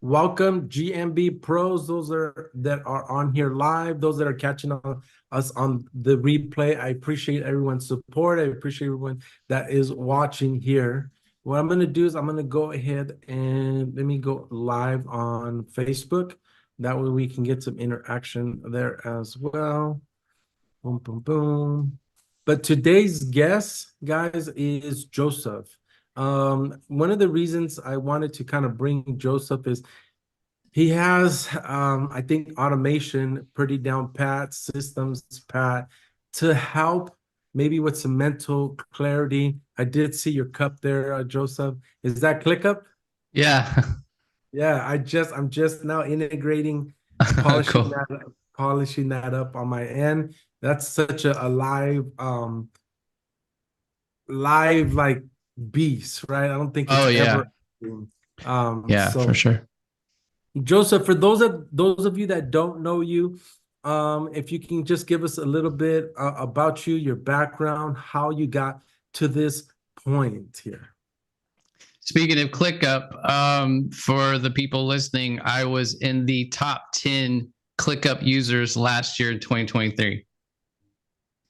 Welcome, GMB pros, that are on here live, those that are catching us on the replay. I appreciate everyone's support. I appreciate everyone that is watching here. What I'm going to do is I'm going to go ahead and let me go live on Facebook. That way we can get some interaction there as well. Boom, boom, boom. But today's guest, guys, is Joseph. One of the reasons I wanted to kind of bring Joseph is he has, I think, automation pretty down pat, systems pat, to help maybe with some mental clarity. I did see your cup there, Joseph. Is that ClickUp? Yeah. Yeah, I'm just now integrating and polishing Cool. that up on my end. That's such a live like beast, right? I don't think it's Oh ever. yeah. Yeah, for So sure. Joseph, for those of you that don't know you, if you can just give us a little bit about you, your background, how you got to this point here. Speaking of ClickUp, for the people listening, I was in the top 10 ClickUp users last year in 2023.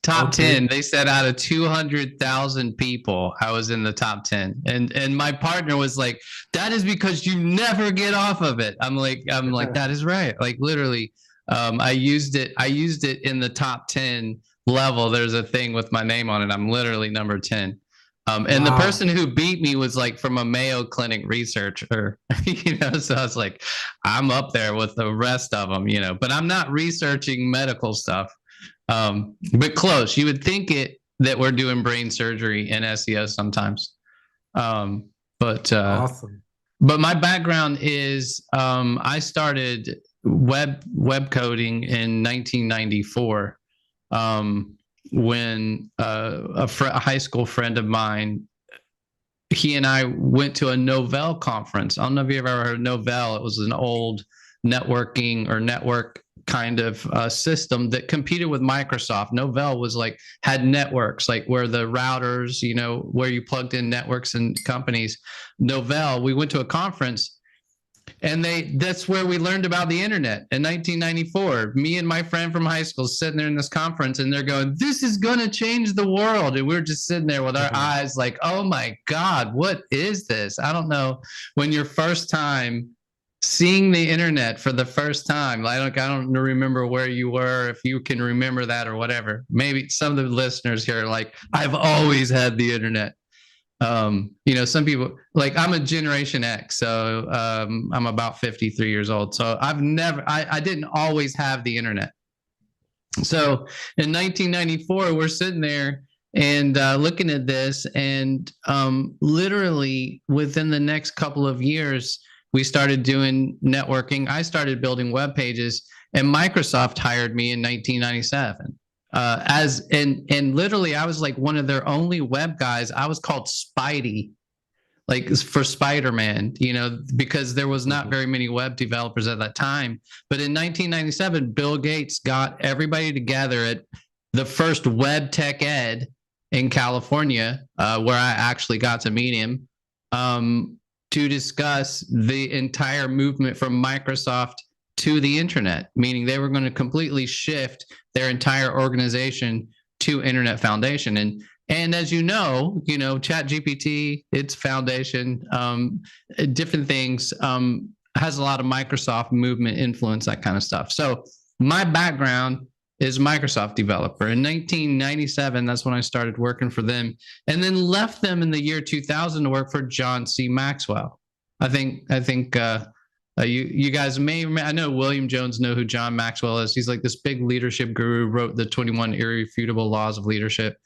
Top Okay. 10. They said out of 200,000 people, I was in the top 10. And my partner was like, that is because you never get off of it. I'm like, that is right. Like literally, I used it in the top 10 level. There's a thing with my name on it. I'm literally number 10. And the Wow. person who beat me was like from a Mayo Clinic researcher, so I was like, I'm up there with the rest of them, but I'm not researching medical stuff. But close. You would think it that we're doing brain surgery in SEO sometimes. Um, but uh, Awesome. but my background is I started web coding in 1994 when a high school friend of mine, he and I went to a Novell conference. I don't know if you've ever heard of Novell. It was an old networking or network kind of system that competed with Microsoft. Novell was like had networks like where the routers, where you plugged in networks and companies. Novell, we went to a conference and that's where we learned about the internet in 1994. Me and my friend from high school sitting there in this conference and they're going, this is going to change the world. And we're just sitting there with our eyes like, oh my God, what is this? I don't know. When your first time seeing the internet for the first time, I don't remember where you were, if you can remember that or whatever. Maybe some of the listeners here are like, I've always had the internet. Some people, like, I'm a Generation X, so I'm about 53 years old. So I didn't always have the internet. So in 1994, we're sitting there and looking at this, and literally within the next couple of years, we started doing networking. I started building web pages, and Microsoft hired me in 1997. And literally, I was like one of their only web guys. I was called Spidey, like for Spider-Man, because there was not very many web developers at that time. But in 1997, Bill Gates got everybody together at the first Web Tech Ed in California, where I actually got to meet him, to discuss the entire movement from Microsoft to the internet, meaning they were going to completely shift their entire organization to Internet Foundation. And as Chat GPT, its foundation, different things, has a lot of Microsoft movement influence, that kind of stuff. So my background is Microsoft developer. In 1997, that's when I started working for them, and then left them in the year 2000 to work for John C. Maxwell. I think you guys I know William Jones know who John Maxwell is. He's like this big leadership guru, wrote the 21 Irrefutable Laws of Leadership.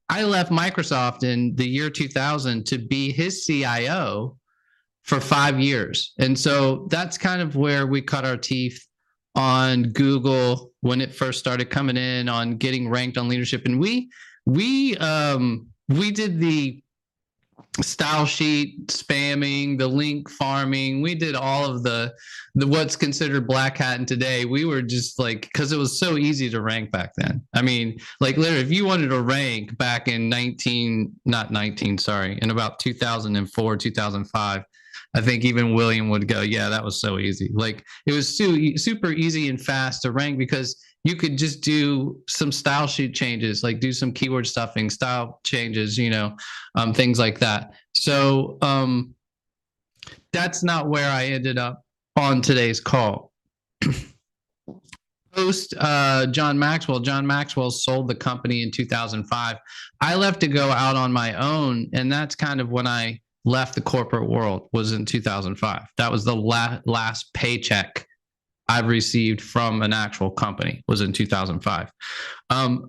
I left Microsoft in the year 2000 to be his CIO for 5 years. And so that's kind of where we cut our teeth on Google when it first started coming in, on getting ranked on leadership. And we did the style sheet spamming, the link farming. We did all of the what's considered black hat. And today we were just like, because it was so easy to rank back then. I mean, like literally, if you wanted to rank back in not 19, sorry, in about 2004, 2005, I think even William would go, yeah, that was so easy. Like it was super easy and fast to rank because you could just do some style sheet changes, like do some keyword stuffing, style changes, things like that. So that's not where I ended up on today's call. Post John Maxwell. John Maxwell sold the company in 2005. I left to go out on my own, and that's kind of when I left the corporate world, was in 2005. That was the last paycheck I've received from an actual company, was in 2005.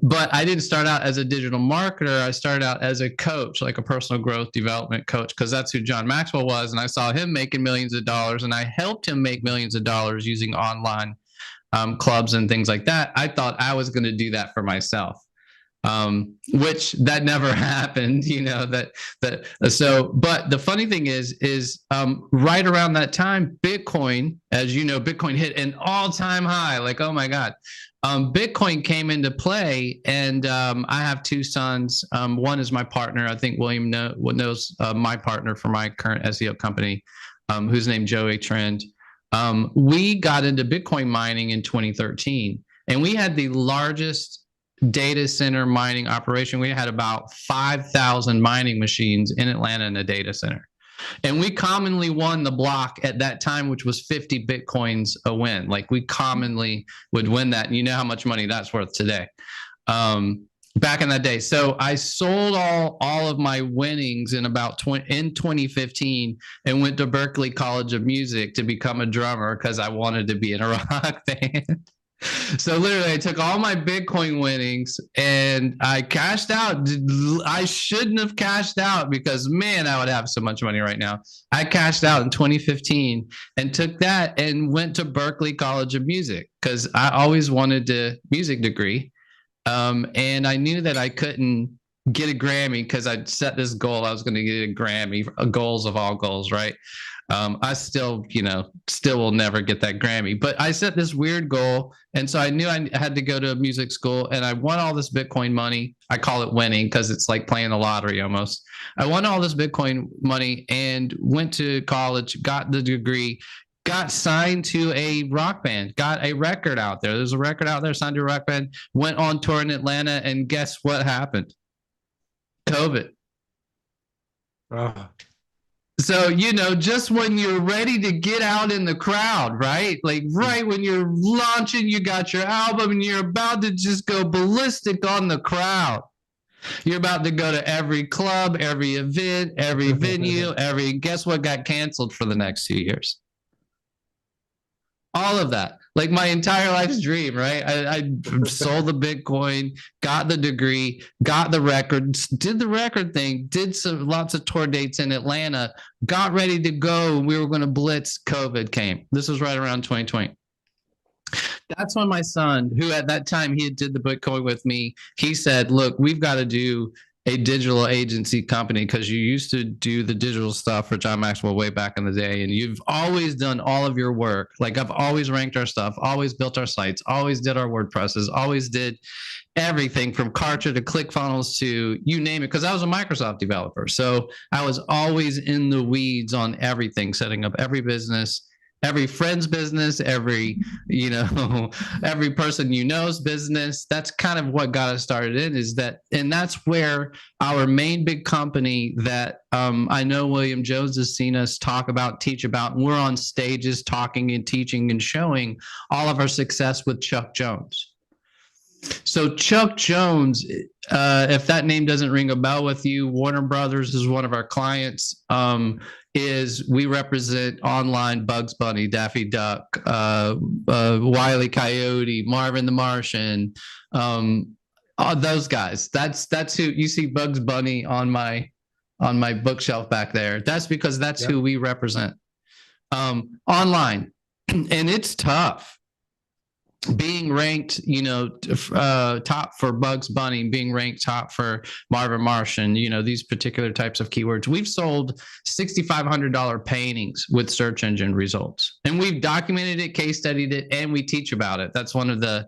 But I didn't start out as a digital marketer. I started out as a coach, like a personal growth development coach, because that's who John Maxwell was. And I saw him making millions of dollars, and I helped him make millions of dollars using online clubs and things like that. I thought I was going to do that for myself, which that never happened. But the funny thing is right around that time, Bitcoin, as you know, Bitcoin hit an all-time high. Like, oh my God. Bitcoin came into play, and I have two sons. One is my partner. I think William knows my partner for my current SEO company, who's named Joey Trend. We got into Bitcoin mining in 2013, and we had the largest data center mining operation. We had about 5,000 mining machines in Atlanta in a data center. And we commonly won the block at that time, which was 50 Bitcoins a win. Like we commonly would win that. And you know how much money that's worth today. Back in that day. So I sold all of my winnings in 2015 and went to Berklee College of Music to become a drummer because I wanted to be in a rock band. So literally I took all my Bitcoin winnings and I cashed out. I shouldn't have cashed out because, man, I would have so much money right now. I cashed out in 2015 and took that and went to Berklee College of Music because I always wanted a music degree. And I knew that I couldn't get a Grammy because I'd set this goal. I was going to get a Grammy, goals of all goals, right? I still will never get that Grammy, but I set this weird goal. And so I knew I had to go to a music school, and I won all this Bitcoin money. I call it winning because it's like playing the lottery almost. I won all this Bitcoin money and went to college, got the degree, got signed to a rock band, got a record out there. There's a record out there, signed to a rock band, went on tour in Atlanta, and guess what happened? COVID. So, just when you're ready to get out in the crowd, right? Like right when you're launching, you got your album and you're about to just go ballistic on the crowd. You're about to go to every club, every event, every venue, guess what got canceled for the next 2 years? All of that, like my entire life's dream, right? I sold the Bitcoin, got the degree, got the records, did the record thing, did lots of tour dates in Atlanta, got ready to go. We were going to blitz. COVID came. This was right around 2020. That's when my son, who at that time he did the Bitcoin with me, he said, look, we've got to do a digital agency company because you used to do the digital stuff for John Maxwell way back in the day. And you've always done all of your work. Like I've always ranked our stuff, always built our sites, always did our WordPresses, always did everything from Kartra to ClickFunnels to you name it. Because I was a Microsoft developer. So I was always in the weeds on everything, setting up every business, every friend's business, every person know's business. That's kind of what got us started and that's where our main big company that I know William Jones has seen us talk about, teach about, and we're on stages talking and teaching and showing all of our success with Chuck Jones. So Chuck Jones, if that name doesn't ring a bell with you, Warner Brothers is one of our clients. We represent online Bugs Bunny, Daffy Duck, Wile E. Coyote, Marvin the Martian, those guys. That's who you see Bugs Bunny on my bookshelf back there. That's because that's who we represent online, and it's tough. Being ranked, top for Bugs Bunny, being ranked top for Marvin Martian, these particular types of keywords. We've sold $6,500 paintings with search engine results, and we've documented it, case studied it, and we teach about it. That's one of the,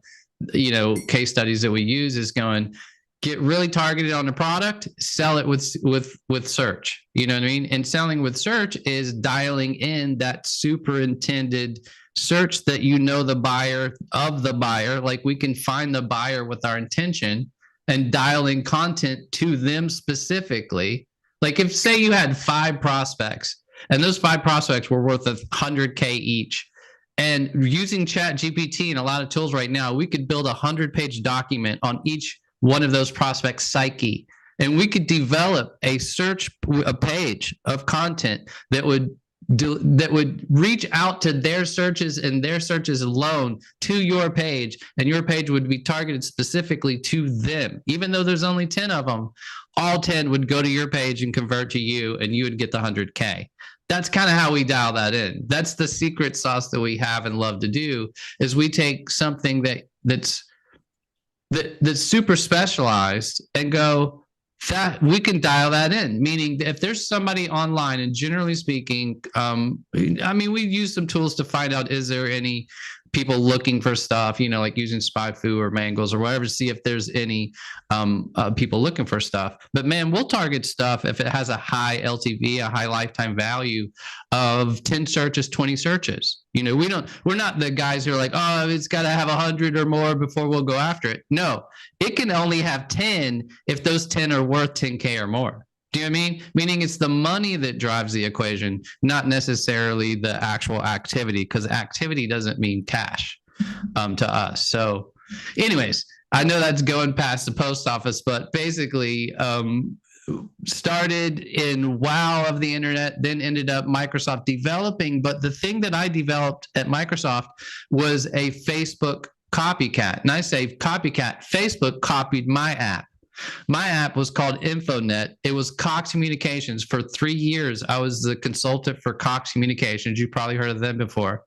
case studies that we use is going, get really targeted on the product, sell it with search. You know what I mean? And selling with search is dialing in that superintended search that you know the buyer of the buyer. Like we can find the buyer with our intention and dialing content to them specifically. Like if say you had 5 prospects and those 5 prospects were worth $100K each. And using Chat GPT and a lot of tools right now, we could build a 100-page document on each one of those prospects' psyche. And we could develop a page of content that would reach out to their searches and their searches alone to your page, and your page would be targeted specifically to them. Even though there's only 10 of them, all 10 would go to your page and convert to you, and you would get the 100K. That's kind of how we dial that in. That's the secret sauce that we have and love to do, is we take something that's super specialized and go, that we can dial that in. Meaning if there's somebody online, and generally speaking, I mean, we use some tools to find out, is there any people looking for stuff, you know, like using SpyFu or Mangles or whatever, to see if there's any people looking for stuff. But man, we'll target stuff if it has a high LTV, a high lifetime value of 10 searches, 20 searches. You know, we're not the guys who are like, oh, it's got to have 100 or more before we'll go after it. No, it can only have 10 if those 10 are worth 10K or more. Do you know what I mean? Meaning it's the money that drives the equation, not necessarily the actual activity, because activity doesn't mean cash to us. So anyways, I know that's going past the post office, but basically started in wow of the internet, then ended up Microsoft developing. But the thing that I developed at Microsoft was a Facebook copycat. And I say copycat, Facebook copied my app. My app was called InfoNet. It was Cox Communications. For 3 years, I was the consultant for Cox Communications. You've probably heard of them before.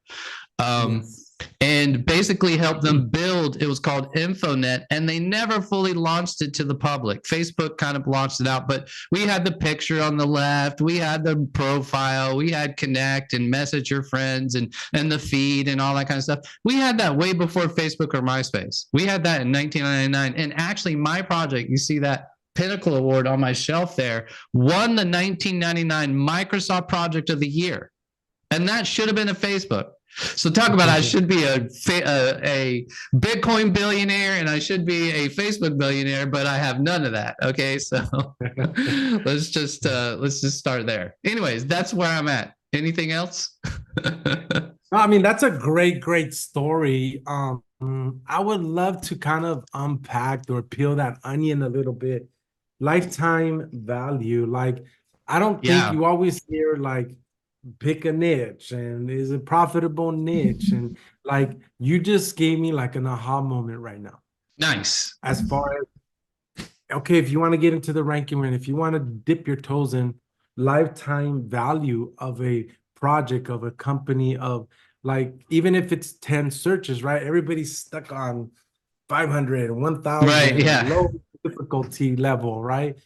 Yes. And basically helped them build, it was called InfoNet, and they never fully launched it to the public. Facebook kind of launched it out, but we had the picture on the left, we had the profile, we had connect and message your friends and the feed and all that kind of stuff. We had that way before Facebook or MySpace. We had that in 1999. And actually my project, you see that Pinnacle Award on my shelf there, won the 1999 Microsoft Project of the Year. And that should have been a Facebook. So talk about, I should be a Bitcoin billionaire and I should be a Facebook billionaire, but I have none of that. Okay, so let's just start there. Anyways, that's where I'm at. Anything else? I mean, that's a great story. I would love to kind of unpack or peel that onion a little bit. Lifetime value, like I don't think you always hear like pick a niche and is a profitable niche, and like you just gave me like an aha moment right now. Nice. As far as, okay, if you want to get into the ranking, and if you want to dip your toes in lifetime value of a project, of a company, of like, even if it's 10 searches, right? Everybody's stuck on 500 and 1,000, right? Yeah, low difficulty level, right?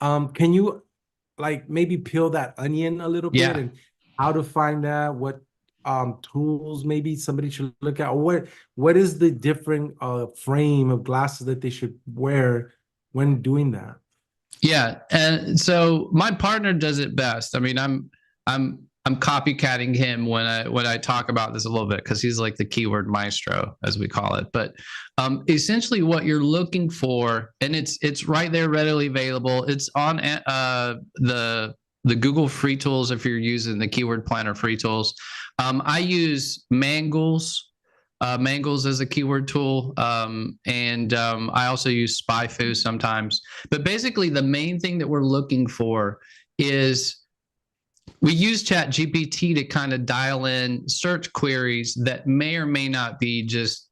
Can you like maybe peel that onion a little bit, and how to find that, what tools maybe somebody should look at, or what is the different frame of glasses that they should wear when doing that? Yeah, and so my partner does it best. I mean, I'm copycatting him when I talk about this a little bit, because he's like the keyword maestro, as we call it. But essentially what you're looking for, and it's right there, readily available. It's on the Google free tools if you're using the keyword planner free tools. I use Mangles as a keyword tool. I also use SpyFu sometimes. But basically the main thing that we're looking for is, we use Chat GPT to kind of dial in search queries that may or may not be just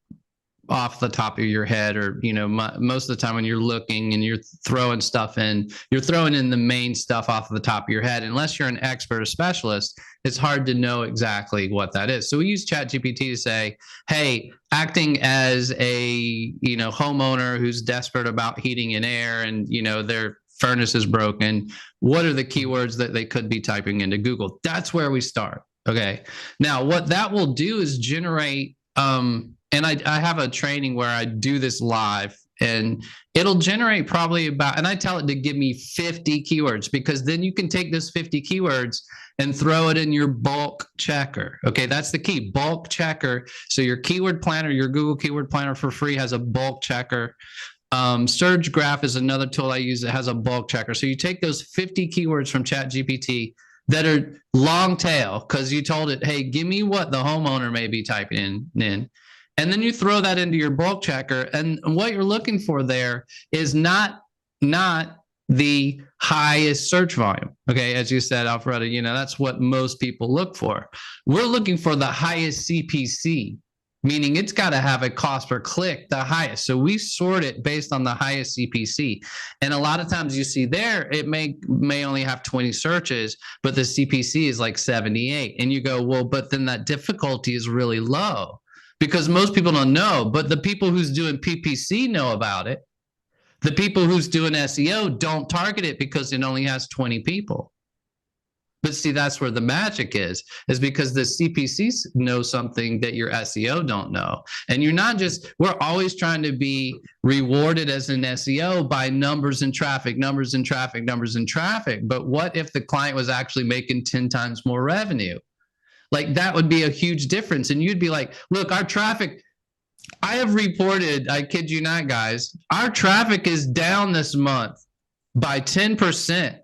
off the top of your head, or, you know, most of the time when you're looking and you're throwing stuff in, you're throwing in the main stuff off of the top of your head. Unless you're an expert or specialist, it's hard to know exactly what that is. So we use Chat GPT to say, hey, acting as a, you know, homeowner who's desperate about heating and air, and, you know, their furnace is broken, what are the keywords that they could be typing into Google? That's where we start. Okay. Now, what that will do is generate, and I have a training where I do this live, and it'll generate probably about, and I tell it to give me 50 keywords, because then you can take those 50 keywords and throw it in your bulk checker. Okay, that's the key, bulk checker. So your keyword planner, your Google keyword planner for free has a bulk checker. Surge Graph is another tool I use that has a bulk checker. So you take those 50 keywords from ChatGPT that are long tail, because you told it, hey, give me what the homeowner may be typing in. And then you throw that into your bulk checker. And what you're looking for there is not the highest search volume. Okay, as you said, Alfredo, you know, that's what most people look for. We're looking for the highest CPC, meaning it's got to have a cost per click the highest. So we sort it based on the highest CPC. And a lot of times you see there, it may only have 20 searches, but the CPC is like 78. And you go, well, but then that difficulty is really low, because most people don't know, but the people who's doing PPC know about it. The people who's doing SEO don't target it because it only has 20 people. But see, that's where the magic is because the CPCs know something that your SEO don't know. And you're not just, we're always trying to be rewarded as an SEO by numbers and traffic, numbers and traffic, numbers and traffic. But what if the client was actually making 10 times more revenue? Like, that would be a huge difference. And you'd be like, look, our traffic, I have reported, I kid you not, guys, our traffic is down this month by 10%.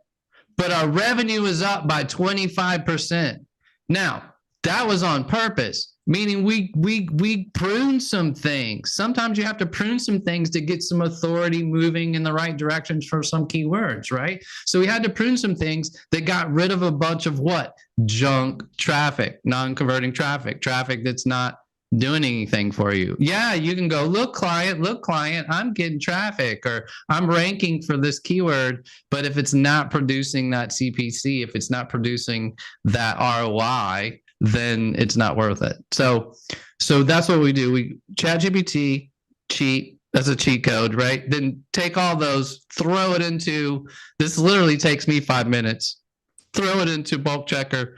But our revenue is up by 25%. Now, that was on purpose, meaning we pruned some things. Sometimes you have to prune some things to get some authority moving in the right direction for some keywords, right? So we had to prune some things that got rid of a bunch of what? Junk traffic, non-converting traffic, traffic that's not doing anything for you. Yeah, you can go, look, client, I'm getting traffic, or I'm ranking for this keyword. But if it's not producing that CPC, if it's not producing that ROI, then it's not worth it. So that's what we do. We ChatGPT cheat. That's a cheat code, right? Then take all those, throw it into, this literally takes me 5 minutes. Throw it into bulk checker,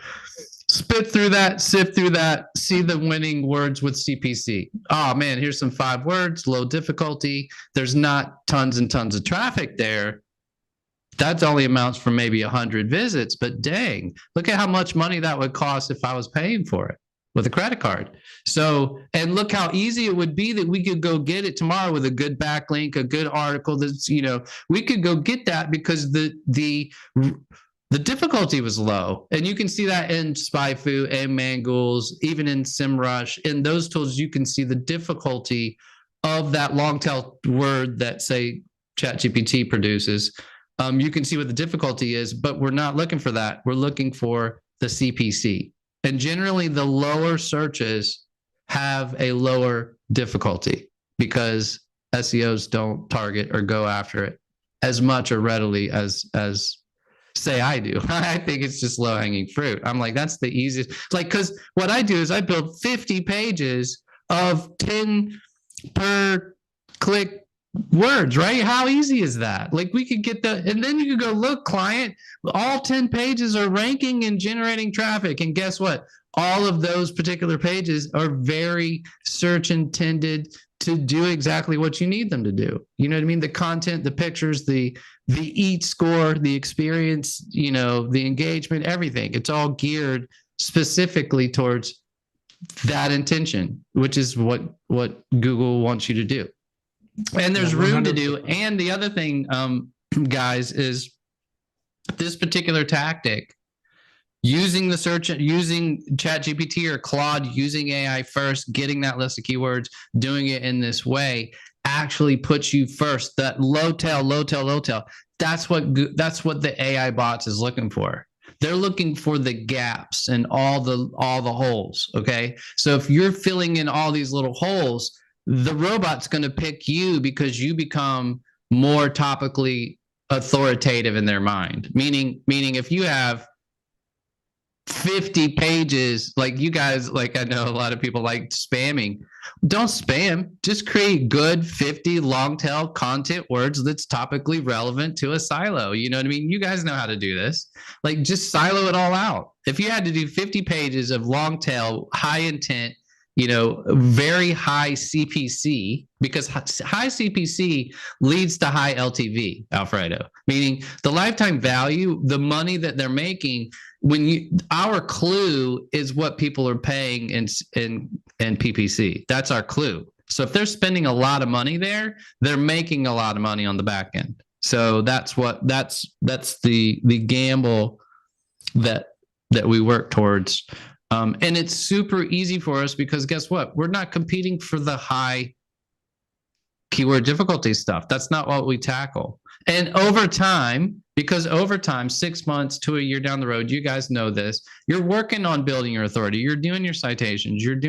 spit through that, sift through that, see the winning words with CPC. Oh man, here's some 5 words, low difficulty. There's not tons and tons of traffic there. That only amounts for maybe 100 visits, but dang, look at how much money that would cost if I was paying for it with a credit card. So, and look how easy it would be that we could go get it tomorrow with a good backlink, a good article that's, you know, we could go get that because the difficulty was low. And you can see that in SpyFu and Mangools, even in SEMrush. In those tools, you can see the difficulty of that long tail word that, say, ChatGPT produces. You can see what the difficulty is, but we're not looking for that. We're looking for the CPC. And generally, the lower searches have a lower difficulty because SEOs don't target or go after it as much or readily as say I do. I think it's just low hanging fruit. I'm like, that's the easiest. Like, because what I do is I build 50 pages of 10 per click words, right? How easy is that? Like, we could get the, and then you could go, look, client, all 10 pages are ranking and generating traffic. And guess what? All of those particular pages are very search intended to do exactly what you need them to do. You know what I mean? The content, the pictures, the EAT score, the experience, you know, the engagement, everything. It's all geared specifically towards that intention, which is what Google wants you to do. And there's room to do. And the other thing, guys, is this particular tactic, using the search, using ChatGPT or Claude, using AI first, getting that list of keywords, doing it in this way, actually puts you first. That low tail. That's what the AI bots is looking for. They're looking for the gaps and all the holes. Okay, so if you're filling in all these little holes, the robot's going to pick you because you become more topically authoritative in their mind. Meaning, if you have 50 pages, like you guys, like I know a lot of people like spamming. Don't spam. Just create good 50 long tail content words that's topically relevant to a silo. You know what I mean? You guys know how to do this. Like, just silo it all out. If you had to do 50 pages of long tail, high intent, very high CPC, because high CPC leads to high LTV, Alfredo, meaning the lifetime value, the money that they're making. Our clue is what people are paying in PPC. That's our clue. So if they're spending a lot of money there, they're making a lot of money on the back end. So that's the gamble that we work towards. And it's super easy for us because guess what? We're not competing for the high keyword difficulty stuff. That's not what we tackle. And over time, because over time, 6 months to a year down the road, you guys know this, you're working on building your authority. You're doing your citations. You're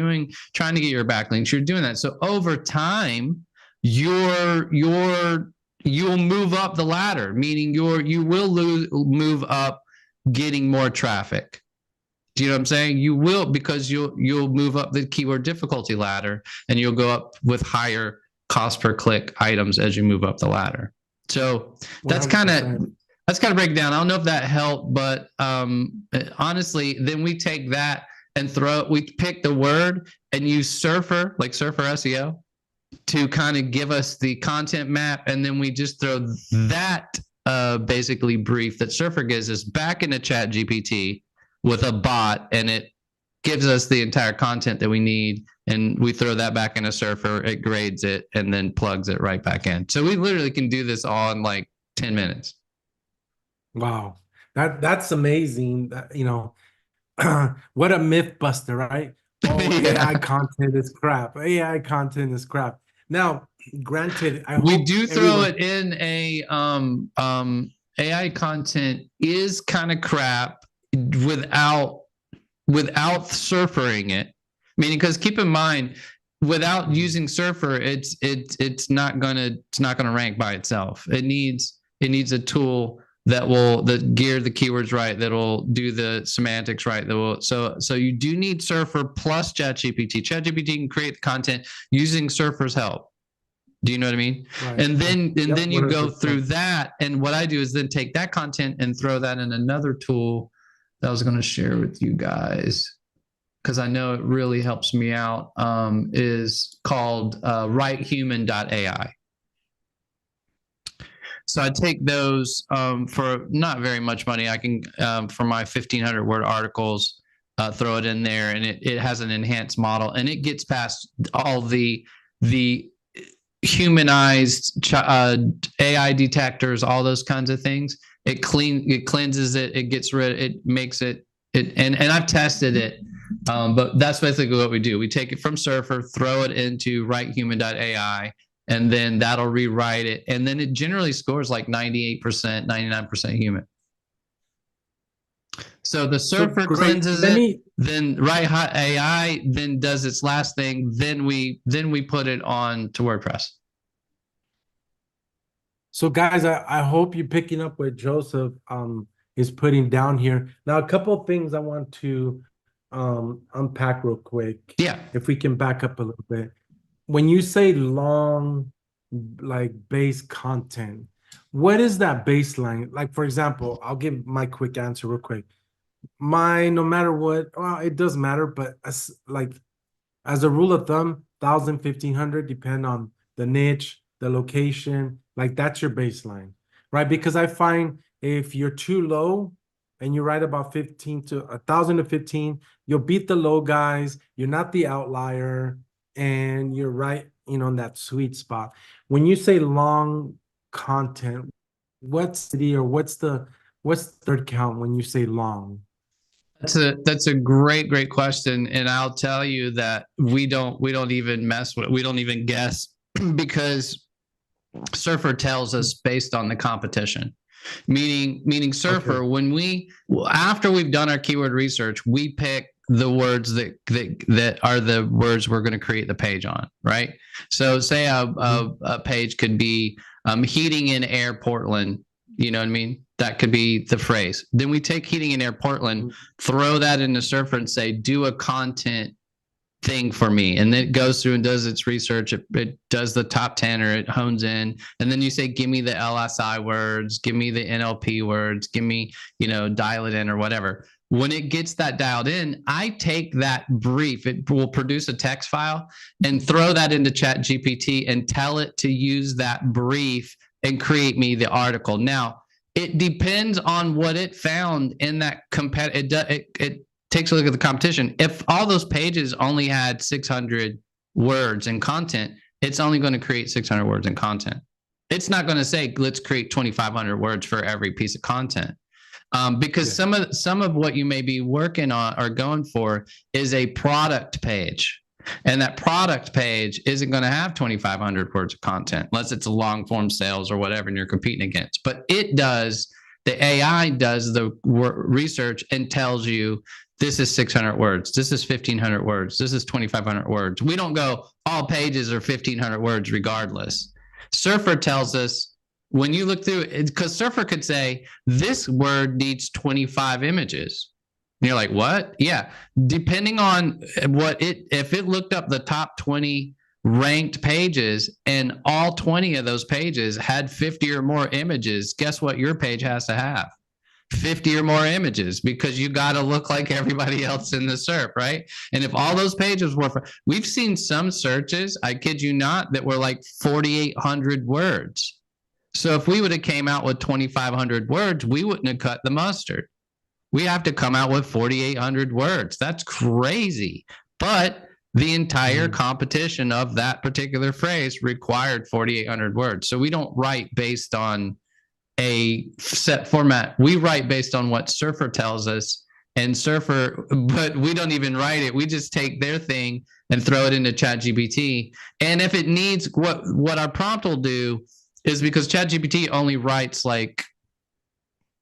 trying to get your backlinks. You're doing that. So over time, you'll move up the ladder, meaning you will move up getting more traffic. Do you know what I'm saying? You will, because you'll move up the keyword difficulty ladder, and you'll go up with higher cost per click items as you move up the ladder. So that's kind of breakdown. I don't know if that helped, but honestly, then we take that and we pick the word and use Surfer, like Surfer SEO, to kind of give us the content map, and then we just throw that basically brief that Surfer gives us back into Chat GPT with a bot, and it gives us the entire content that we need, and we throw that back into Surfer, it grades it, and then plugs it right back in. So we literally can do this all in like 10 minutes. Wow. That's amazing. What a myth buster, right? Oh, Yeah. AI content is crap. AI content is crap. Now, granted, we do throw it in a AI content is kind of crap without surfering it, meaning, because keep in mind, without using Surfer, it's not gonna rank by itself. It needs a tool that gear the keywords right, that'll do the semantics right, so you do need Surfer plus ChatGPT. ChatGPT can create the content using Surfer's help. Do you know what I mean? Right. And then you go through that, and what I do is then take that content and throw that in another tool that I was going to share with you guys, because I know it really helps me out, is called writehuman.ai. So I take those for not very much money. I can, for my 1,500 word articles, throw it in there, and it has an enhanced model, and it gets past all the humanized AI detectors, all those kinds of things. It cleanses it, it gets rid, it makes it, and I've tested it, but that's basically what we do. We take it from Surfer, throw it into writehuman.ai, and then that'll rewrite it, and then it generally scores like 98%, 99% human. So the Surfer cleanses it, then AI then does its last thing, then we put it on to WordPress. So guys, I hope you're picking up what Joseph is putting down here. Now, a couple of things I want to unpack real quick. Yeah. If we can back up a little bit. When you say long, like base content, what is that baseline? Like, for example, I'll give my quick answer real quick. No matter what, well, it does matter, but as a rule of thumb, 1,000, 1,500, depend on the niche, the location, like that's your baseline, right? Because I find if you're too low and you write about 1,000 to 15, you'll beat the low guys. You're not the outlier, and you're right, in that sweet spot. When you say long content, what's the third count when you say long? That's a great question, and I'll tell you that we don't even mess with it. We don't even guess, because Surfer tells us based on the competition. Meaning Surfer, okay, after we've done our keyword research, we pick the words that are the words we're going to create the page on, right? So say a page could be heating in air Portland, you know what I mean? That could be the phrase. Then we take heating in air Portland, throw that into Surfer and say, do a content thing for me. And then it goes through and does its research. It does the top 10 or it hones in. And then you say, give me the LSI words, give me the NLP words, give me, dial it in or whatever. When it gets that dialed in, I take that brief, it will produce a text file and throw that into Chat GPT and tell it to use that brief and create me the article. Now, it depends on what it found in that it takes a look at the competition. If all those pages only had 600 words in content, it's only going to create 600 words in content. It's not going to say, let's create 2,500 words for every piece of content. Because some of what you may be working on or going for is a product page. And that product page isn't going to have 2,500 words of content unless it's a long form sales or whatever and you're competing against. But the AI does the research and tells you this is 600 words, this is 1,500 words, this is 2,500 words. We don't go, all pages are 1,500 words regardless. Surfer tells us, when you look through it, because Surfer could say, this word needs 25 images. And you're like, what? Yeah. Depending on if it looked up the top 20 ranked pages and all 20 of those pages had 50 or more images, guess what your page has to have? 50 or more images, because you got to look like everybody else in the SERP, right? And if all those pages were we've seen some searches, I kid you not, that were like 4,800 words. So if we would have came out with 2,500 words, we wouldn't have cut the mustard. We have to come out with 4,800 words. That's crazy. But the entire competition of that particular phrase required 4,800 words. So we don't write based on a set format. We write based on what Surfer tells us. And Surfer, but we don't even write it. We just take their thing and throw it into ChatGPT. And if it needs, what our prompt will do is, because ChatGPT only writes like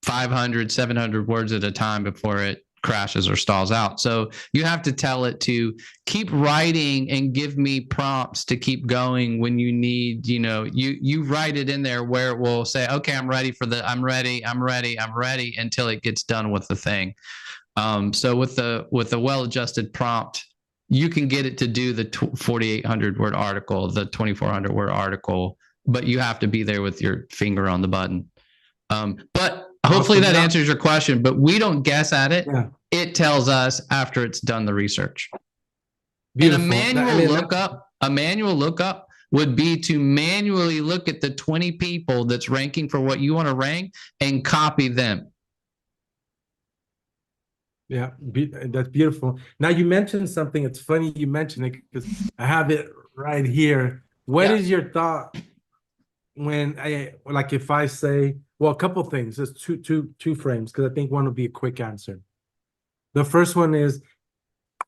500, 700 words at a time before it crashes or stalls out. So you have to tell it to keep writing and give me prompts to keep going when you need, you write it in there where it will say, okay, I'm ready I'm ready until it gets done with the thing. So with the well-adjusted prompt, you can get it to do the 4,800 word article, the 2,400 word article, but you have to be there with your finger on the button. But hopefully that answers your question, but we don't guess at it. Yeah. It tells us after it's done the research. Beautiful. And a manual lookup would be to manually look at the 20 people that's ranking for what you want to rank and copy them. Yeah, that's beautiful. Now you mentioned something. It's funny you mentioned it because I have it right here. What is your thought when if I say, well, a couple things, there's two frames, because I think one will be a quick answer. The first one is,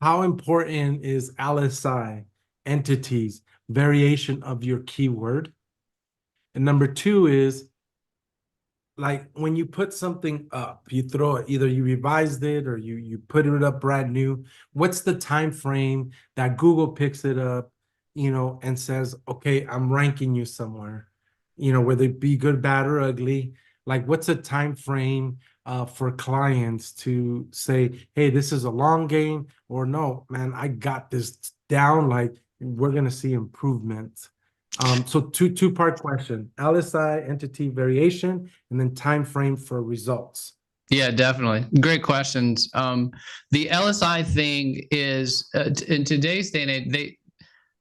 how important is LSI, entities, variation of your keyword? And number two is, like, when you put something up, you throw it, either you revised it or you put it up brand new. What's the time frame that Google picks it up, and says, okay, I'm ranking you somewhere, whether it be good, bad, or ugly? Like, what's a time frame for clients to say, hey, this is a long game, or no, man, I got this down, like, we're going to see improvement? So two-part question: LSI, entity variation, and then time frame for results. Yeah, definitely. Great questions. The LSI thing is, in today's day and age,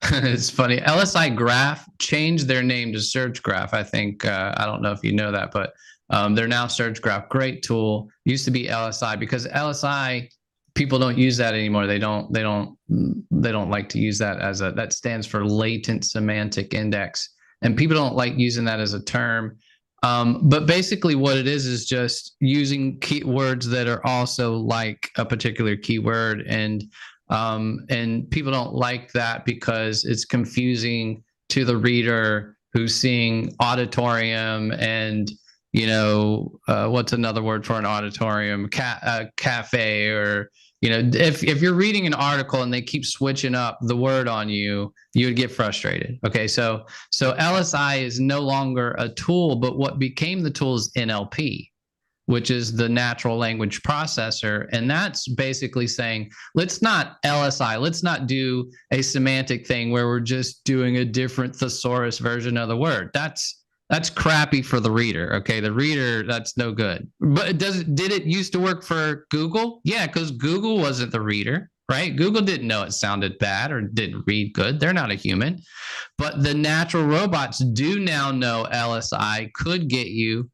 it's funny. LSI Graph changed their name to Search Graph. I think, I don't know if you know that, but they're now Search Graph. Great tool. Used to be LSI, because LSI, people don't use that anymore. They don't like to use that that stands for latent semantic index. And people don't like using that as a term. But basically what it is just using keywords that are also like a particular keyword. And people don't like that because it's confusing to the reader who's seeing auditorium and, what's another word for an auditorium? Cafe, or, if you're reading an article and they keep switching up the word on you, you would get frustrated. Okay. So LSI is no longer a tool, but what became the tool is NLP. which is the natural language processor. And that's basically saying, let's not LSI, let's not do a semantic thing where we're just doing a different thesaurus version of the word. That's crappy for the reader. Okay. The reader, that's no good. But did it used to work for Google? Yeah, because Google wasn't the reader, right? Google didn't know it sounded bad or didn't read good. They're not a human. But the natural robots do now know LSI could get you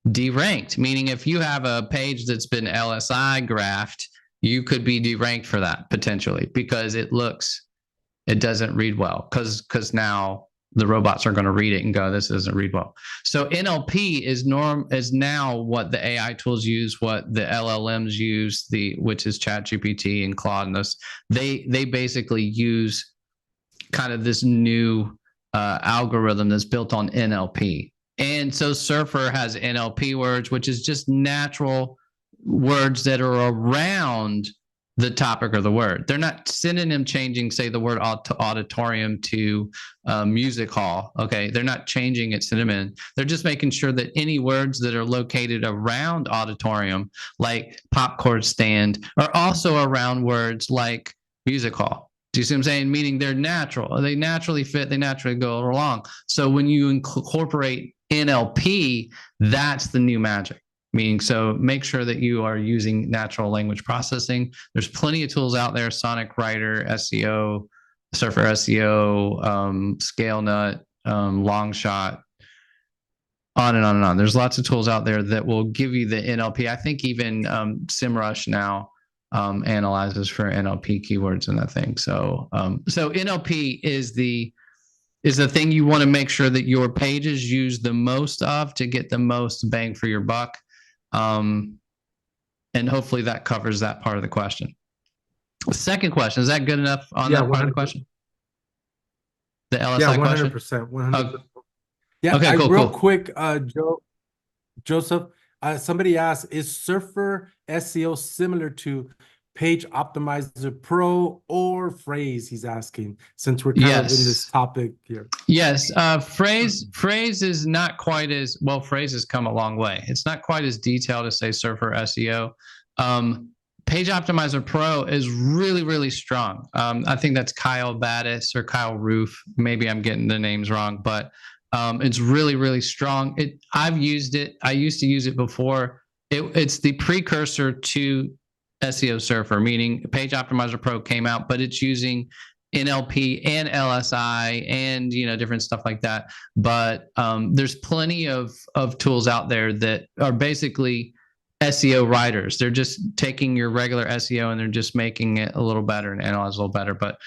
deranked, meaning if you have a page that's been LSI graphed, you could be deranked for that potentially because it doesn't read well because now the robots are going to read it and go, this doesn't read well. So NLP is now what the AI tools use, what the LLMs use, which is ChatGPT and Claude and those. They basically use kind of this new algorithm that's built on NLP. And so Surfer has NLP words, which is just natural words that are around the topic or the word. They're not synonym changing, say the word auditorium to music hall. Okay. They're not changing it synonym. They're just making sure that any words that are located around auditorium, like popcorn stand, are also around words like music hall. Do you see what I'm saying? Meaning they're natural. They naturally fit. They naturally go along. So when you incorporate NLP, that's the new magic. Meaning, so make sure that you are using natural language processing. There's plenty of tools out there: Sonic Writer, SEO, Surfer SEO, ScaleNut, Longshot, on and on and on. There's lots of tools out there that will give you the NLP. I think even SEMrush now analyzes for NLP keywords and that thing. So NLP is the thing you want to make sure that your pages use the most of to get the most bang for your buck. And hopefully that covers that part of the question. The second question, is that good enough on that part of the question? The LSI question? 100%. 100%. Yeah, okay, cool. Quick, Joseph, somebody asked, is Surfer SEO similar to Page Optimizer Pro or Phrase? He's asking, since we're kind of in this topic here. Yes, Phrase is not quite as well. Phrase has come a long way. It's not quite as detailed as say Surfer SEO. Page Optimizer Pro is really, really strong. I think that's Kyle Battis or Kyle Roof. Maybe I'm getting the names wrong, but it's really, really strong. I've used it. I used to use it before. It's the precursor to SEO Surfer, meaning Page Optimizer Pro came out, but it's using NLP and LSI and different stuff like that. But there's plenty of tools out there that are basically SEO writers. They're just taking your regular SEO and they're just making it a little better and analyze a little better. But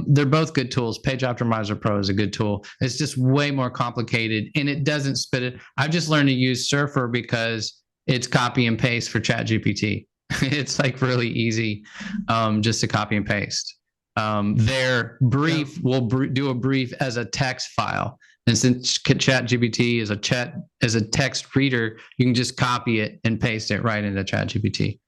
they're both good tools. Page Optimizer Pro is a good tool. It's just way more complicated and it doesn't spit it. I've just learned to use Surfer because it's copy and paste for ChatGPT. It's like really easy just to copy and paste. Their brief will do a brief as a text file. And since ChatGPT is a text reader, you can just copy it and paste it right into ChatGPT.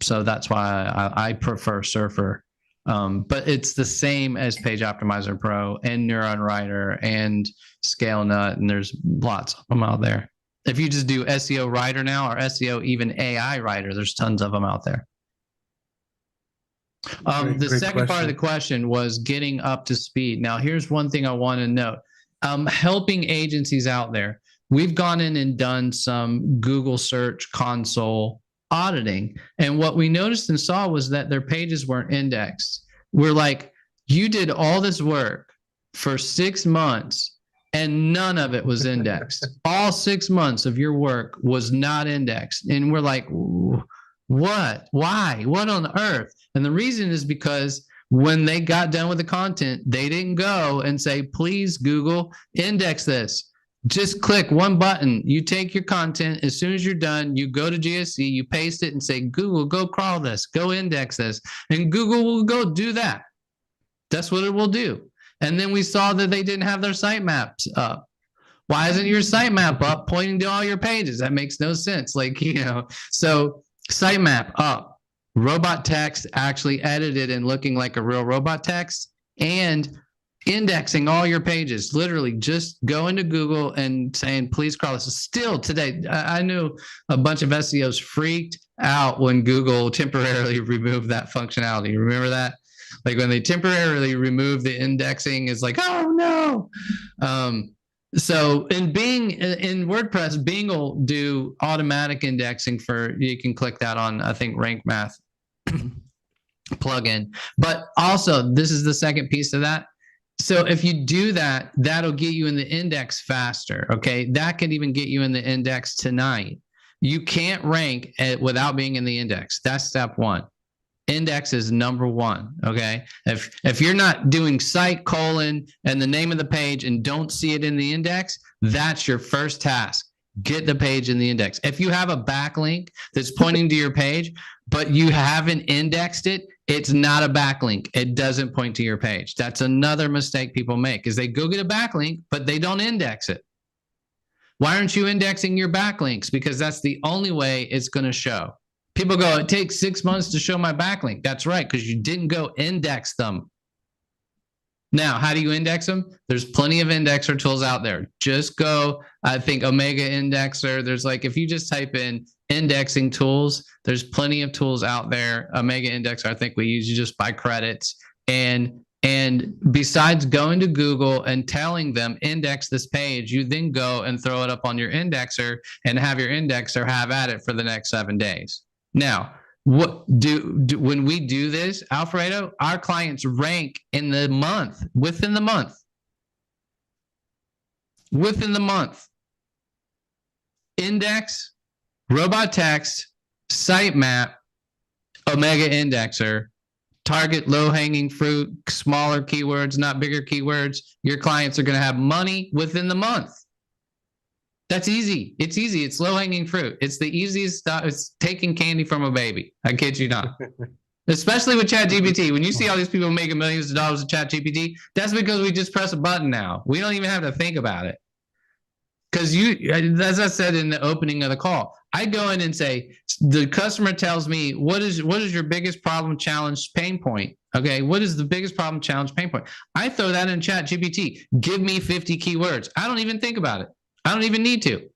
So that's why I prefer Surfer. But it's the same as Page Optimizer Pro and Neuron Writer and ScaleNut, and there's lots of them out there. If you just do SEO Writer now or SEO even AI Writer, there's tons of them out there. The second part of the question was getting up to speed. Now, here's one thing I want to note. Helping agencies out there. We've gone in and done some Google Search Console auditing. And what we noticed and saw was that their pages weren't indexed. We're like, you did all this work for 6 months and none of it was indexed. All 6 months of your work was not indexed. And we're like, what? Why? What on earth? And the reason is because when they got done with the content, they didn't go and say, please, Google, index this. Just click one button. You take your content. As soon as you're done, you go to GSC, you paste it and say, Google, go crawl this, go index this. And Google will go do that. That's what it will do. And then we saw that they didn't have their sitemaps up. Why isn't your sitemap up pointing to all your pages? That makes no sense. So sitemap up. Robot text actually edited and looking like a real robot text, and indexing all your pages, literally just go into Google and saying, please crawl this. Still today, I knew a bunch of SEOs freaked out when Google temporarily removed that functionality. Remember that? Like when they temporarily remove the indexing, it's like, oh no. So in WordPress, Bing will do automatic indexing for, you can click that on, I think, Rank Math plugin. But also, this is the second piece of that. So if you do that, that'll get you in the index faster. Okay. That could even get you in the index tonight. You can't rank without being in the index. That's step one. Index is number one. Okay. If you're not doing site colon and the name of the page and don't see it in the index, that's your first task. Get the page in the index. If you have a backlink that's pointing to your page, but you haven't indexed it, it's not a backlink. It doesn't point to your page. That's another mistake people make, is they go get a backlink, but they don't index it. Why aren't you indexing your backlinks? Because that's the only way it's going to show. People go, it takes 6 months to show my backlink. That's right, because you didn't go index them. Now, how do you index them? There's plenty of indexer tools out there. Just go, I think Omega Indexer. There's like, if you just type in indexing tools, there's plenty of tools out there. Omega Indexer, I think we use, you just buy credits. And besides going to Google and telling them index this page, you then go and throw it up on your indexer and have your indexer have at it for the next 7 days. Now, what when we do this, Alfredo, our clients rank in the month, within the month. Index, robot text, sitemap, Omega Indexer, target low-hanging fruit, smaller keywords, not bigger keywords. Your clients are going to have money within the month. That's easy. It's easy. It's low-hanging fruit. It's the easiest stuff. It's taking candy from a baby. I kid you not. Especially with ChatGPT. When you see all these people making millions of dollars with ChatGPT, that's because we just press a button now. We don't even have to think about it. Because as I said in the opening of the call, I go in and say, the customer tells me, what is your biggest problem, challenge, pain point? Okay, what is the biggest problem, challenge, pain point? I throw that in ChatGPT. Give me 50 keywords. I don't even think about it. I don't even need to.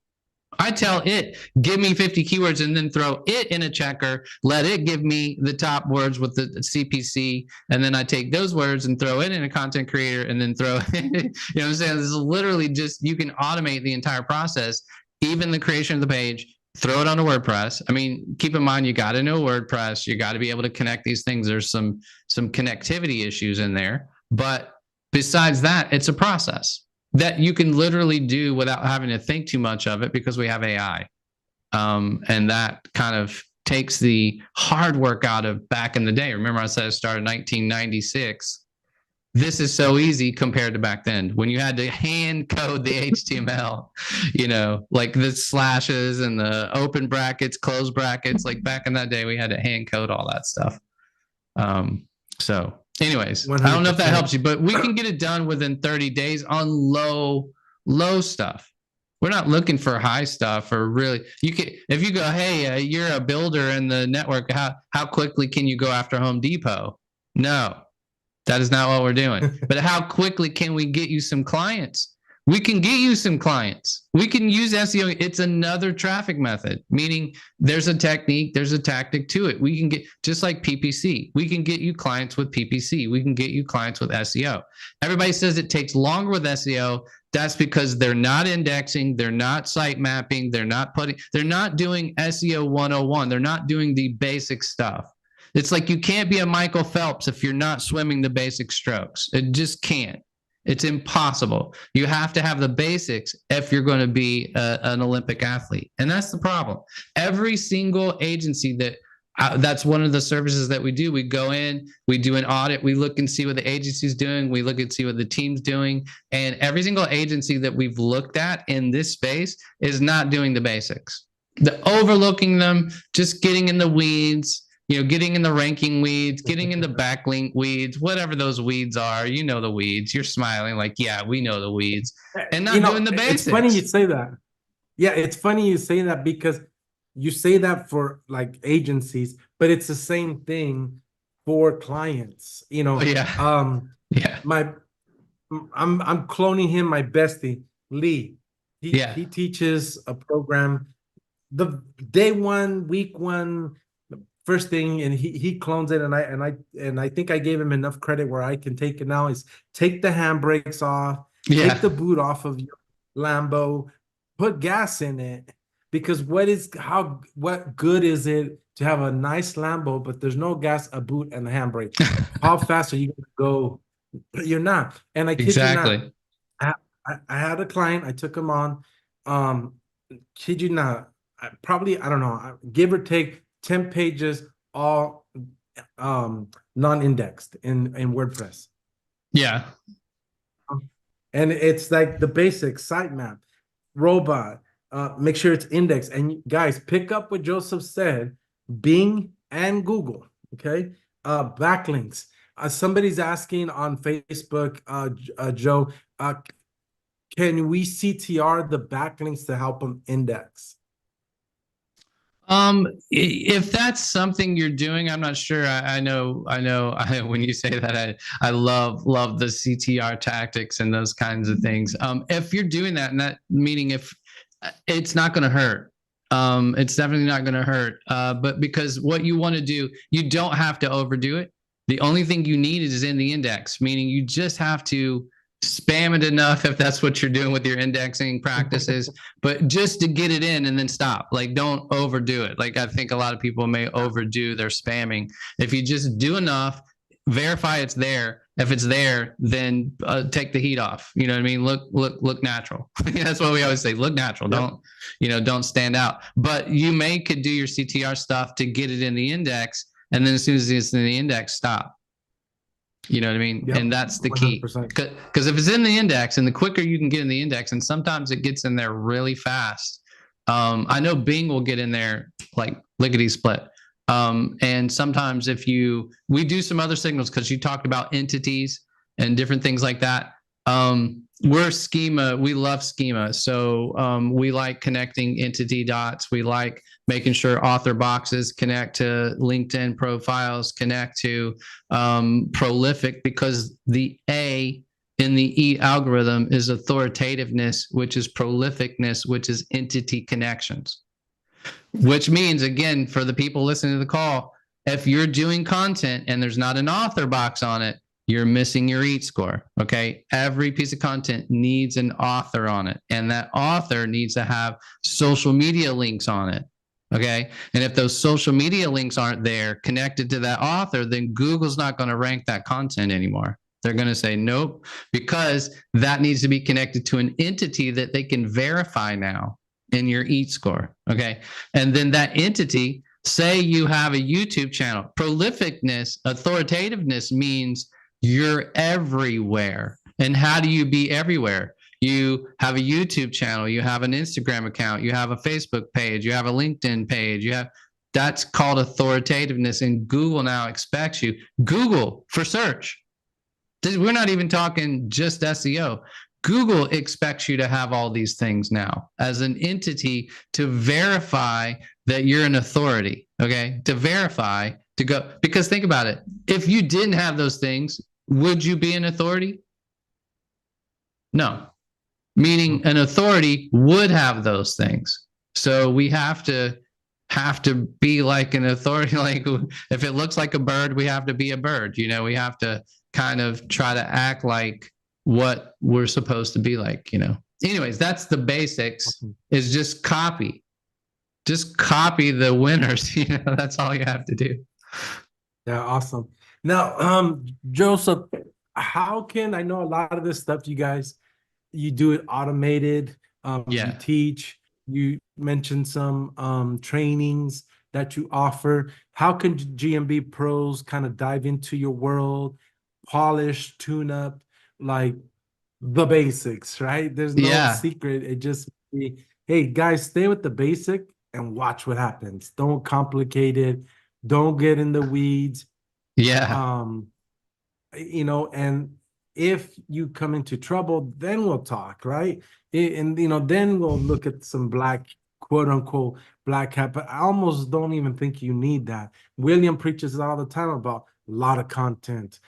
I tell it, give me 50 keywords, and then throw it in a checker, let it give me the top words with the CPC, and then I take those words and throw it in a content creator, and then throw it, you know what I'm saying? This is literally just, you can automate the entire process, even the creation of the page, throw it on a WordPress. I mean, keep in mind, you got to know WordPress, you got to be able to connect these things. There's some connectivity issues in there, but besides that, it's a process that you can literally do without having to think too much of it, because we have AI. And that kind of takes the hard work out of back in the day. Remember, I said I started in 1996. This is so easy compared to back then, when you had to hand code the HTML, you know, like the slashes and the open brackets, close brackets. Like back in that day, we had to hand code all that stuff. So anyways, 100%. I don't know if that helps you, but we can get it done within 30 days on low stuff. We're not looking for high stuff, or really, you can, if you go, hey, you're a builder in the network, how quickly can you go after Home Depot? No, that is not what we're doing. But how quickly can we get you some clients? We can get you some clients. We can use SEO. It's another traffic method, meaning there's a technique, there's a tactic to it. We can get, just like PPC, we can get you clients with PPC. We can get you clients with SEO. Everybody says it takes longer with SEO. That's because they're not indexing, they're not site mapping, they're not doing SEO 101. They're not doing the basic stuff. It's like, you can't be a Michael Phelps if you're not swimming the basic strokes. It just can't. It's impossible. You have to have the basics if you're going to be an Olympic athlete. And that's the problem. Every single agency that's one of the services that we do. We go in, we do an audit, we look and see what the agency's doing, we look and see what the team's doing. And every single agency that we've looked at in this space is not doing the basics. The overlooking them, just getting in the weeds, you know, getting in the ranking weeds, getting in the backlink weeds, whatever those weeds are, you know, the weeds. You're smiling like, yeah, we know the weeds, and not doing the basics. It's funny you say that. Yeah, it's funny you say that, because you say that for like agencies, but it's the same thing for clients, you know. Yeah. Yeah. I'm cloning him, my bestie, Lee. Yeah. He teaches a program the day one, week one, first thing, and he clones it, and I think I gave him enough credit where I can take it now is take the handbrakes off, take Yeah. the boot off of your Lambo, put gas in it, because what good is it to have a nice Lambo, but there's no gas, a boot, and a handbrake? How fast are you gonna go? You're not. And I kid you not, Exactly. I had a client, I took him on. Kid you not, probably, I don't know, give or take 10 pages, all non-indexed in WordPress. Yeah. And it's like the basic sitemap, robot, make sure it's indexed. And guys, pick up what Joseph said, Bing and Google, okay? Backlinks. Somebody's asking on Facebook, Joe, can we CTR the backlinks to help them index? If that's something you're doing, I'm not sure. I know, when you say that, I love the CTR tactics and those kinds of things. If you're doing that, and that meaning if it's not going to hurt, it's definitely not going to hurt. But because what you want to do, you don't have to overdo it. The only thing you need is in the index, meaning you just have to spam it enough if that's what you're doing with your indexing practices, but just to get it in and then stop. Like, don't overdo it. Like, I think a lot of people may overdo their spamming. If you just do enough, verify it's there. If it's there, then take the heat off. You know what I mean? Look natural. That's what we always say. Look natural. Yep. Don't stand out. But you could do your CTR stuff to get it in the index, and then as soon as it's in the index, stop. You know what I mean? Yep, and that's the key. 100%. Because if it's in the index, and the quicker you can get in the index, and sometimes it gets in there really fast. I know Bing will get in there like lickety split. And sometimes we do some other signals, because you talked about entities and different things like that. We're schema. We love schema. So we like connecting entity dots. We like making sure author boxes connect to LinkedIn profiles, connect to prolific, because the A in the E algorithm is authoritativeness, which is prolificness, which is entity connections. Which means, again, for the people listening to the call, if you're doing content and there's not an author box on it, you're missing your EAT score. Okay. Every piece of content needs an author on it, and that author needs to have social media links on it. Okay. And if those social media links aren't there connected to that author, then Google's not going to rank that content anymore. They're going to say nope, because that needs to be connected to an entity that they can verify now in your EAT score. Okay. And then that entity, say you have a YouTube channel. Prolificness, authoritativeness means you're everywhere. And how do you be everywhere? You have a YouTube channel, you have an Instagram account, you have a Facebook page, you have a LinkedIn page, that's called authoritativeness. And Google now expects you. Google for search. We're not even talking just SEO. Google expects you to have all these things now as an entity to verify that you're an authority. Okay. To verify, to go, because think about it. If you didn't have those things, would you be an authority? No. Meaning an authority would have those things. So we have to be like an authority. Like, if it looks like a bird, we have to be a bird. We have to kind of try to act like what we're supposed to be like. Anyways, that's the basics. Awesome. Is just copy the winners. That's all you have to do. Yeah, awesome. Now, Joseph, how can I know a lot of this stuff you do it automated, you teach, you mentioned some trainings that you offer. How can GMB pros kind of dive into your world, polish, tune up, like the basics, right? There's no secret. It just be, hey guys, stay with the basic and watch what happens. Don't complicate it. Don't get in the weeds. And if you come into trouble, then we'll talk, right? And then we'll look at some quote unquote black hat, but I almost don't even think you need that. William preaches all the time about a lot of content.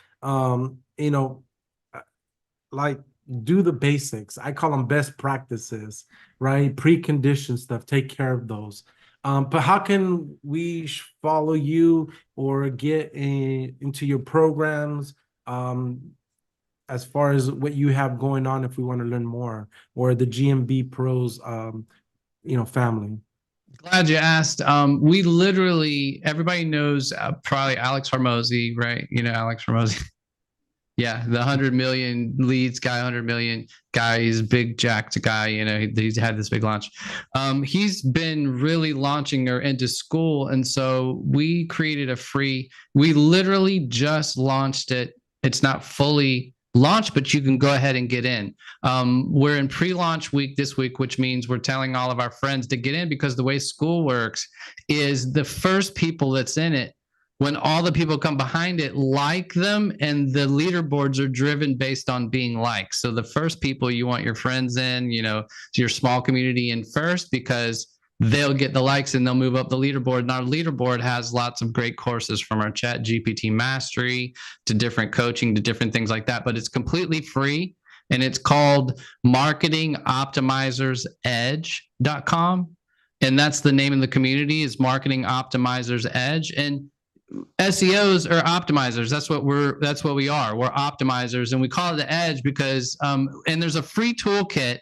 like do the basics. I call them best practices, right? Precondition stuff, take care of those. But how can we follow you or get into your programs as far as what you have going on if we want to learn more, or the GMB Pros family? Glad you asked. We literally, everybody knows probably Alex Hormozy, right? You know, Alex Hormozy. Yeah, the 100 million leads guy, 100 million guy. He's big jacked guy. You know, he's had this big launch. He's been really launching her into school. And so we created a free, we literally just launched it. It's not fully launched, but you can go ahead and get in. We're in pre-launch week this week, which means we're telling all of our friends to get in, because the way school works is the first people that's in it, when all the people come behind it like them, and the leaderboards are driven based on being liked. So the first people you want your friends in, you know, your small community in first, because they'll get the likes and they'll move up the leaderboard. And our leaderboard has lots of great courses, from our Chat GPT mastery to different coaching to different things like that. But it's completely free, and it's called marketingoptimizersedge.com. And that's the name of the community, is Marketing Optimizers Edge. And SEOs are optimizers. That's what we are. We're optimizers, and we call it the edge because and there's a free toolkit.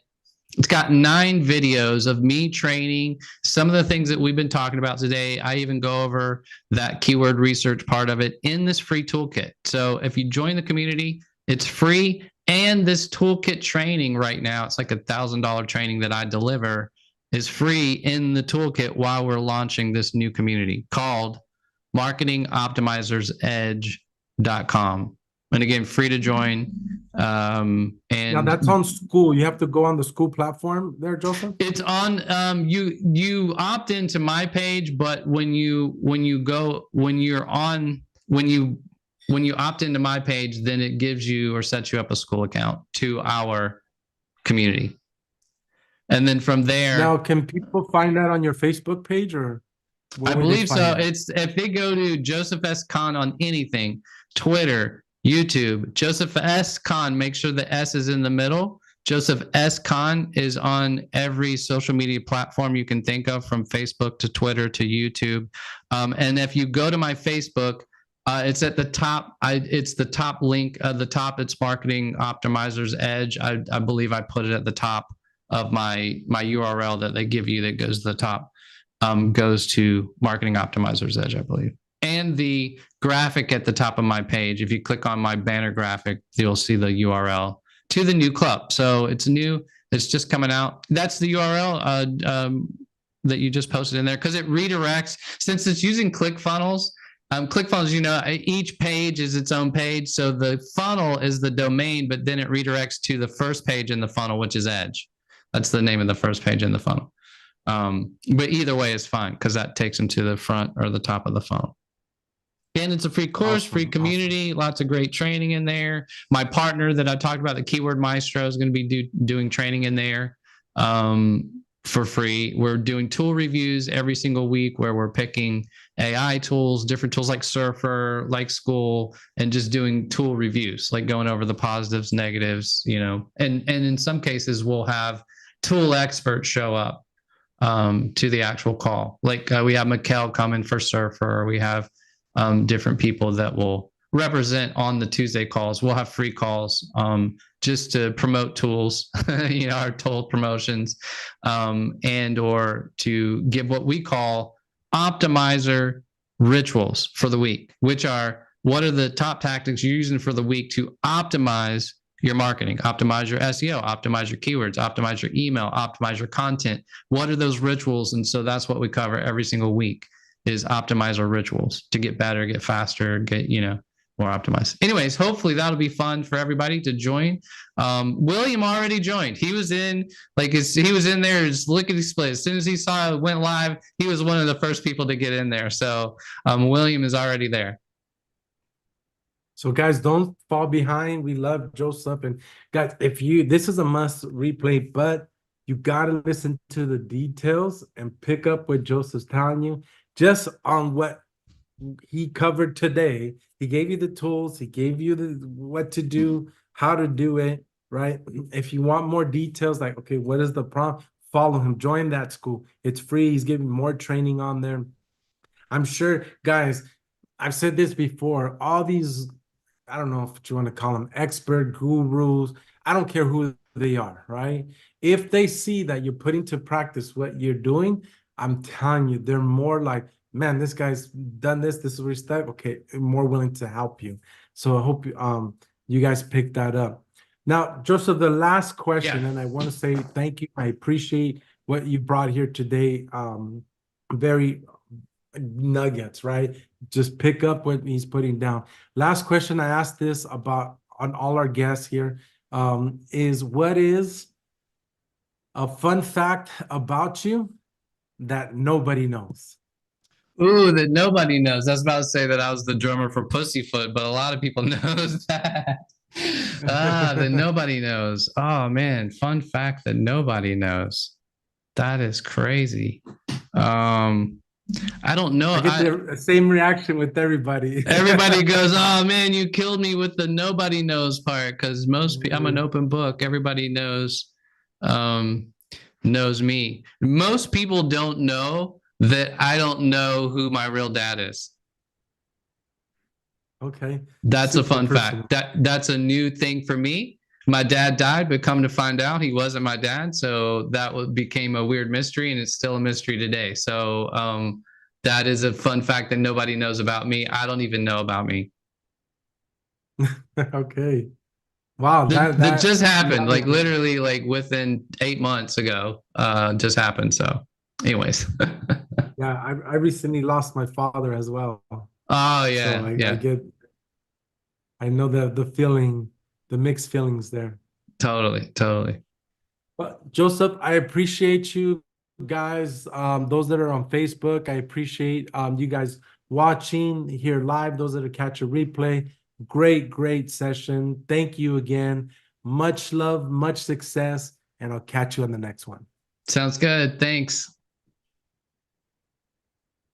It's got 9 videos of me training some of the things that we've been talking about today. I even go over that keyword research part of it in this free toolkit. So if you join the community, it's free. And this toolkit training right now, it's like $1,000 training that I deliver, is free in the toolkit while we're launching this new community called marketingoptimizersedge.com. And again, free to join. And Now that's on school. You have to go on the school platform there, Joseph? It's on you opt into my page, but when you opt into my page, then it gives you or sets you up a school account to our community. And then from there, now can people find that on your Facebook page, or I believe so. It's if they go to Joseph S. Kahn on anything, Twitter, YouTube, Joseph S. Kahn, make sure the S is in the middle. Joseph S. Kahn is on every social media platform you can think of, from Facebook to Twitter to YouTube. And if you go to my Facebook, it's at the top. It's the top link. The top, it's Marketing Optimizers Edge. I believe I put it at the top of my URL that they give you that goes to the top. Goes to Marketing Optimizers Edge, I believe. And the graphic at the top of my page, if you click on my banner graphic, you'll see the URL to the new club. So it's new. It's just coming out. That's the URL that you just posted in there, because it redirects, since it's using ClickFunnels. ClickFunnels, you know, each page is its own page. So the funnel is the domain, but then it redirects to the first page in the funnel, which is Edge. That's the name of the first page in the funnel. But either way is fine, because that takes them to the front or the top of the funnel. And it's a free course, free community, lots of great training in there. My partner that I talked about, the Keyword Maestro, is going to be doing training in there for free. We're doing tool reviews every single week, where we're picking AI tools, different tools like Surfer, like School, and just doing tool reviews, like going over the positives, negatives, you know. And in some cases, we'll have tool experts show up to the actual call. Like we have Mikkel coming for Surfer. We have different people that will represent on the Tuesday calls. We'll have free calls just to promote tools, you know, our tool promotions, and or to give what we call optimizer rituals for the week, which are, what are the top tactics you're using for the week to optimize your marketing, optimize your SEO, optimize your keywords, optimize your email, optimize your content. What are those rituals? And so that's what we cover every single week, is optimize our rituals to get better, get faster, get, you know, more optimized. Anyways, hopefully that'll be fun for everybody to join. William already joined. He was in, he was in there just lickety split. As soon as he saw it went live, he was one of the first people to get in there. So William is already there. So guys, don't fall behind. We love Joseph. And guys, this is a must replay, but you got to listen to the details and pick up what Joseph's telling you just on what he covered today. He gave you the tools. He gave you what to do, how to do it. right? If you want more details, like, okay, what is the prompt? Follow him, join that school. It's free. He's giving more training on there. I'm sure, guys, I've said this before, all these, I don't know if you want to call them expert gurus, I don't care who they are, right? If they see that you're putting to practice what you're doing, I'm telling you, they're more like, man, this guy's done this is what he's done. Okay, more willing to help you. So I hope you guys pick that up. Now, Joseph, the last question, Yeah. and I want to say thank you. I appreciate what you brought here today. Very nuggets, right? Just pick up what he's putting down. Last question I asked this about on all our guests here is what is a fun fact about you that nobody knows? Ooh, that nobody knows. I was about to say that I was the drummer for Pussyfoot, but a lot of people knows that. That nobody knows. Oh man, fun fact that nobody knows. That is crazy. I don't know. I get the same reaction with everybody. Everybody goes, "Oh man, you killed me with the nobody knows part," because I'm an open book. Everybody um, knows me. Most people don't know that I don't know who my real dad is. Okay. That's a Super fun personal. fact. That's a new thing for me. My dad died, but come to find out, he wasn't my dad. So that became a weird mystery, and it's still a mystery today. So that is a fun fact that nobody knows about me. I don't even know about me. Okay. Wow, That that just you happened, like haven't. literally, like within 8 months ago. Just happened. So, anyways. Yeah, I recently lost my father as well. Oh So yeah, I yeah, get, I know the feeling, the mixed feelings there. totally, totally. But Joseph, I appreciate you guys. Those that are on Facebook, I appreciate you guys watching here live. Those that are catch a replay, great session. Thank you again. Much love, much success, and I'll catch you on the next one. Sounds good. Thanks.